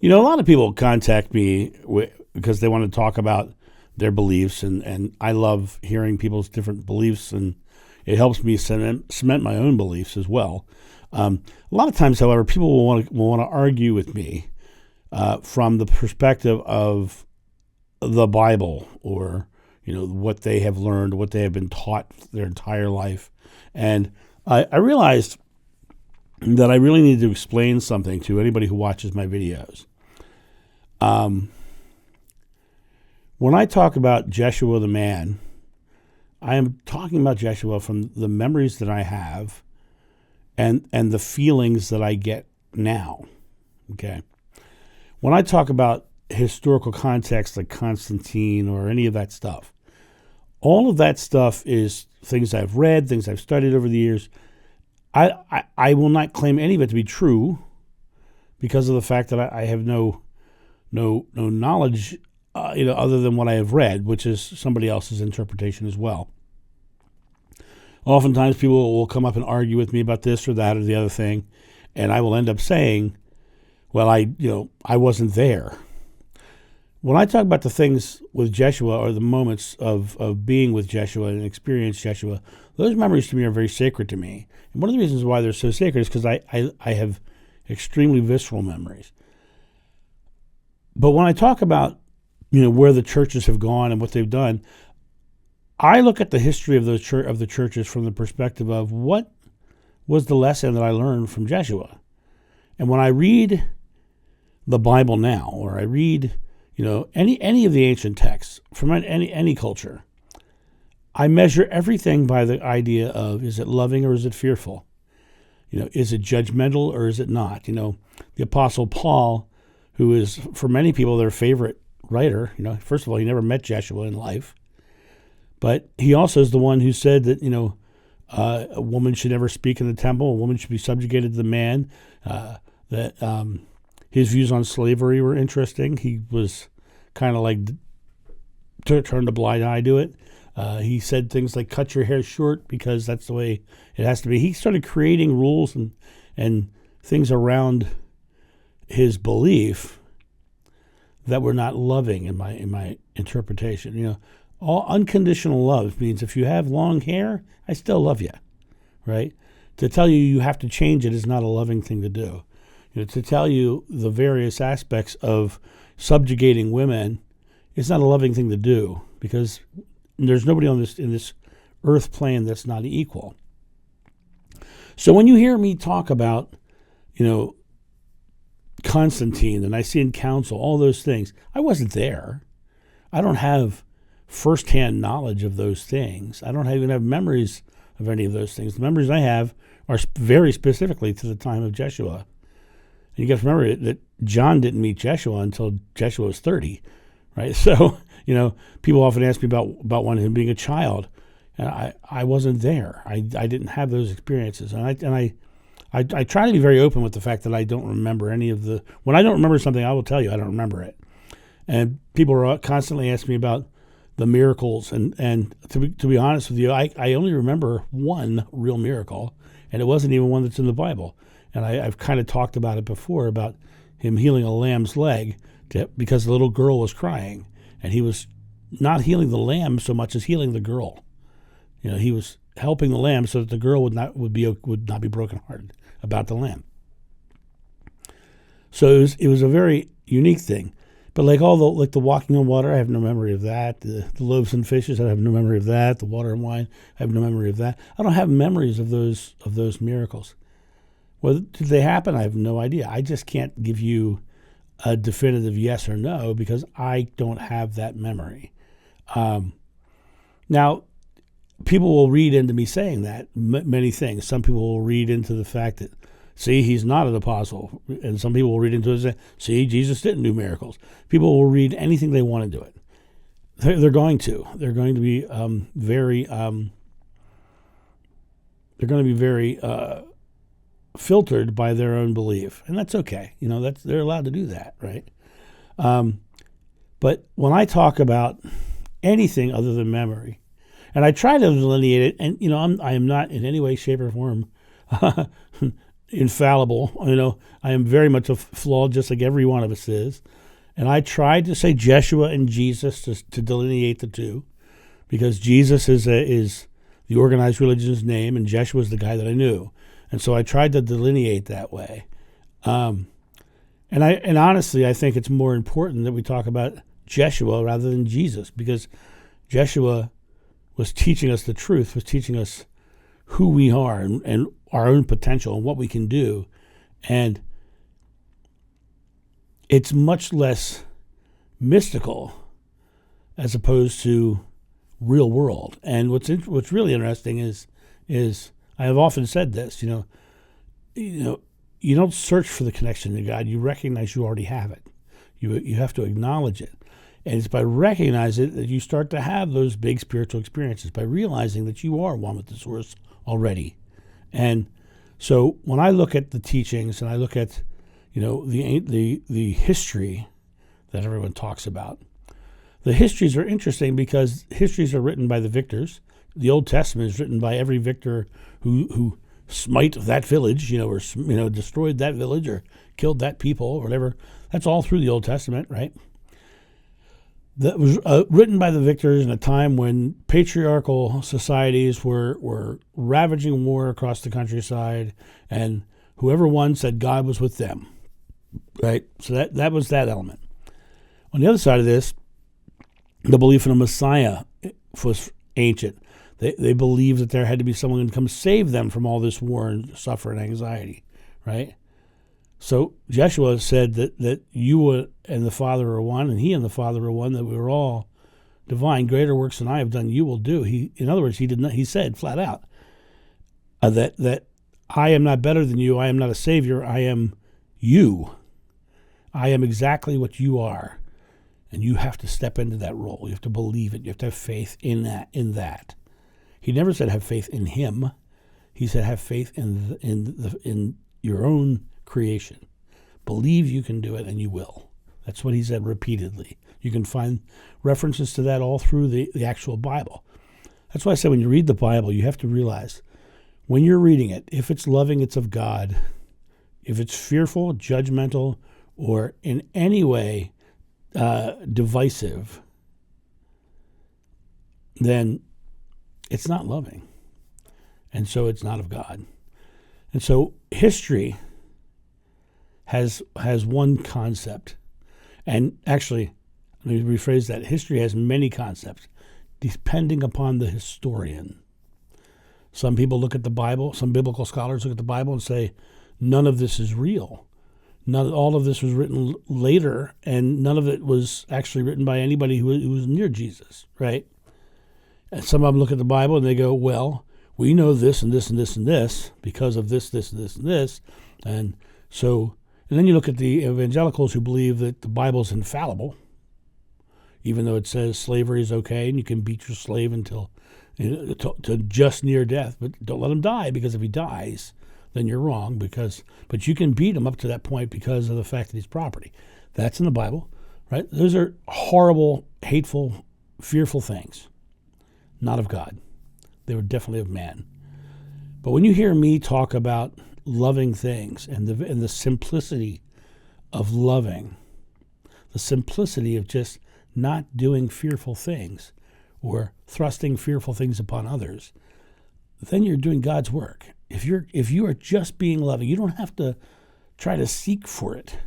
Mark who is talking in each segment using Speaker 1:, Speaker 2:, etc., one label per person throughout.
Speaker 1: A lot of people contact me because they want to talk about their beliefs, and I love hearing people's different beliefs, and it helps me cement my own beliefs as well. A lot of times, however, people will want to argue with me from the perspective of the Bible, or what they have learned, what they have been taught their entire life. And I realized that I really need to explain something to anybody who watches my videos. When I talk about Jeshua the man, I am talking about Jeshua from the memories that I have and the feelings that I get now. Okay. When I talk about historical context like Constantine or any of that stuff, all of that stuff is things I've read, things I've studied over the years. I will not claim any of it to be true because of the fact that I have no knowledge, other than what I have read, which is somebody else's interpretation as well. Oftentimes people will come up and argue with me about this or that or the other thing, and I will end up saying, well, I wasn't there. When I talk about the things with Jeshua, or the moments of being with Jeshua and experience Jeshua, those memories to me are very sacred to me. And one of the reasons why they're so sacred is because I have extremely visceral memories. But when I talk about, where the churches have gone and what they've done, I look at the history of the churches from the perspective of what was the lesson that I learned from Jeshua. And when I read the Bible now, or I read any of the ancient texts from any culture, I measure everything by the idea of, is it loving or is it fearful? Is it judgmental or is it not? The Apostle Paul, who is for many people their favorite writer, first of all, he never met Jeshua in life, but he also is the one who said that, a woman should never speak in the temple, a woman should be subjugated to the man, that his views on slavery were interesting. He was kind of like turned a blind eye to it. He said things like, cut your hair short because that's the way it has to be. He started creating rules and things around his belief that were not loving in my interpretation. All unconditional love means if you have long hair, I still love you, right? To tell you have to change it is not a loving thing to do. To tell you the various aspects of subjugating women is not a loving thing to do, because there's nobody in this earth plane that's not equal. So when you hear me talk about, Constantine, the Nicene Council, all those things, I wasn't there. I don't have firsthand knowledge of those things. I don't even have memories of any of those things. The memories I have are very specifically to the time of Jeshua. And you got to remember that John didn't meet Jeshua until Jeshua was 30, right? So, people often ask me about one of him being a child, and I wasn't there. I didn't have those experiences, and I try to be very open with the fact that I don't remember any of the. When I don't remember something, I will tell you I don't remember it. And people are constantly asking me about the miracles, and to be honest with you, I only remember one real miracle, and it wasn't even one that's in the Bible. And I've kind of talked about it before, about him healing a lamb's leg because the little girl was crying. And he was not healing the lamb so much as healing the girl. He was helping the lamb so that the girl would not be brokenhearted about the lamb. So it was a very unique thing. But like the walking on water, I have no memory of that. The loaves and fishes, I have no memory of that. The water and wine, I have no memory of that. I don't have memories of those miracles. Well, did they happen? I have no idea. I just can't give you a definitive yes or no because I don't have that memory. Now, people will read into me saying that many things. Some people will read into the fact that, see, he's not an apostle. And some people will read into it and say, see, Jesus didn't do miracles. People will read anything they want into it. They're going to. They're going to be very filtered by their own belief, and that's okay. They're allowed to do that, right? But when I talk about anything other than memory, and I try to delineate it, and I am not in any way, shape, or form infallible. I am very much a flawed, just like every one of us is. And I tried to say Jeshua and Jesus to delineate the two, because Jesus is the organized religion's name, and Jeshua is the guy that I knew. And so I tried to delineate that way. And honestly, I think it's more important that we talk about Jeshua rather than Jesus, because Jeshua was teaching us the truth, was teaching us who we are and our own potential and what we can do. And it's much less mystical as opposed to real world. And what's really interesting is I have often said this, you don't search for the connection to God. You recognize you already have it. You have to acknowledge it. And it's by recognizing it that you start to have those big spiritual experiences, by realizing that you are one with the source already. And so when I look at the teachings and I look at, the history that everyone talks about, the histories are interesting because histories are written by the victors. The Old Testament is written by every victor who smite that village, or destroyed that village or killed that people or whatever. That's all through the Old Testament, right? That was written by the victors in a time when patriarchal societies were ravaging war across the countryside, and whoever won said God was with them, right? So that was that element. On the other side of this, the belief in a Messiah was ancient. They believed that there had to be someone who would come save them from all this war and suffer and anxiety, right? So Jeshua said that you and the Father are one, and he and the Father are one, that we were all divine. Greater works than I have done, you will do. In other words, he said flat out that I am not better than you. I am not a savior. I am you. I am exactly what you are. And you have to step into that role. You have to believe it. You have to have faith in that. He never said have faith in him. He said have faith in your own creation. Believe you can do it, and you will. That's what he said repeatedly. You can find references to that all through the actual Bible. That's why I say when you read the Bible, you have to realize when you're reading it, if it's loving, it's of God. If it's fearful, judgmental, or in any way divisive, then it's not loving. And so it's not of God. And so history has one concept. And actually, let me rephrase that. History has many concepts, depending upon the historian. Some people look at the Bible, some biblical scholars look at the Bible and say, none of this is real. All of this was written later, and none of it was actually written by anybody who was near Jesus, right? And some of them look at the Bible and they go, well, we know this and this and this and this because of this, this, and this, and this. And then you look at the evangelicals who believe that the Bible's infallible, even though it says slavery is okay and you can beat your slave until to just near death, but don't let him die, because if he dies, then you're wrong. But you can beat him up to that point because of the fact that he's property. That's in the Bible, right? Those are horrible, hateful, fearful things, not of God. They were definitely of man. But when you hear me talk about loving things and the simplicity of loving, the simplicity of just not doing fearful things or thrusting fearful things upon others, then you're doing God's work. If you are just being loving, you don't have to try to seek for it.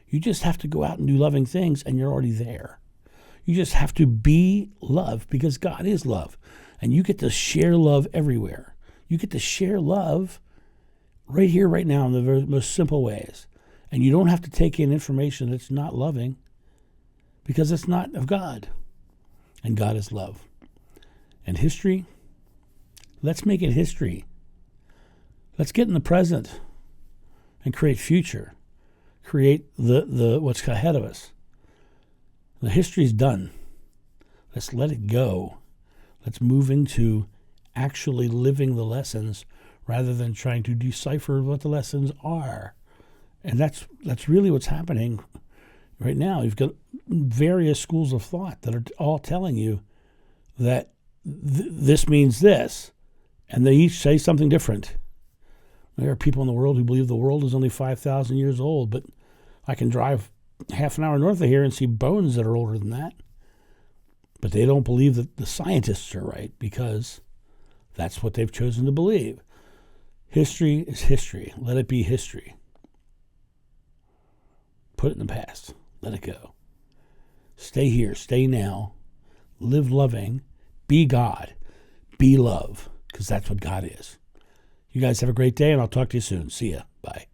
Speaker 1: You just have to go out and do loving things, and you're already there. You just have to be love, because God is love. And you get to share love everywhere. You get to share love right here, right now, in the very most simple ways. And you don't have to take in information that's not loving, because it's not of God. And God is love. And history, let's make it history. Let's get in the present and create future. Create the what's ahead of us. The history's done. Let's let it go. Let's move into actually living the lessons rather than trying to decipher what the lessons are. And that's really what's happening right now. You've got various schools of thought that are all telling you that this means this, and they each say something different. There are people in the world who believe the world is only 5,000 years old, but I can drive half an hour north of here and see bones that are older than that. But they don't believe that the scientists are right because that's what they've chosen to believe. History is history. Let it be history. Put it in the past. Let it go. Stay here. Stay now. Live loving. Be God. Be love. Because that's what God is. You guys have a great day, and I'll talk to you soon. See ya. Bye.